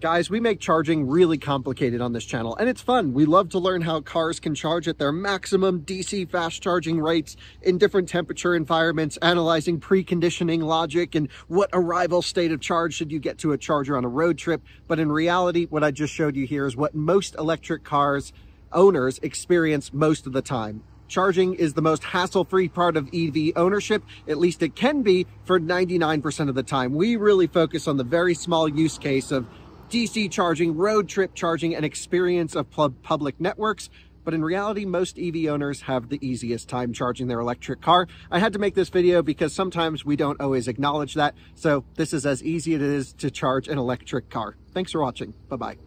Guys, we make charging really complicated on this channel, and it's fun. We love to learn how cars can charge at their maximum DC fast charging rates in different temperature environments, analyzing preconditioning logic and what arrival state of charge should you get to a charger on a road trip. But in reality, what I just showed you here is what most electric cars owners experience most of the time. Charging is the most hassle-free part of EV ownership, at least it can be for 99% of the time. We really focus on the very small use case of DC charging, road trip charging, and experience of public networks. But in reality, most EV owners have the easiest time charging their electric car. I had to make this video because sometimes we don't always acknowledge that. So this is as easy as it is to charge an electric car. Thanks for watching. Bye-bye.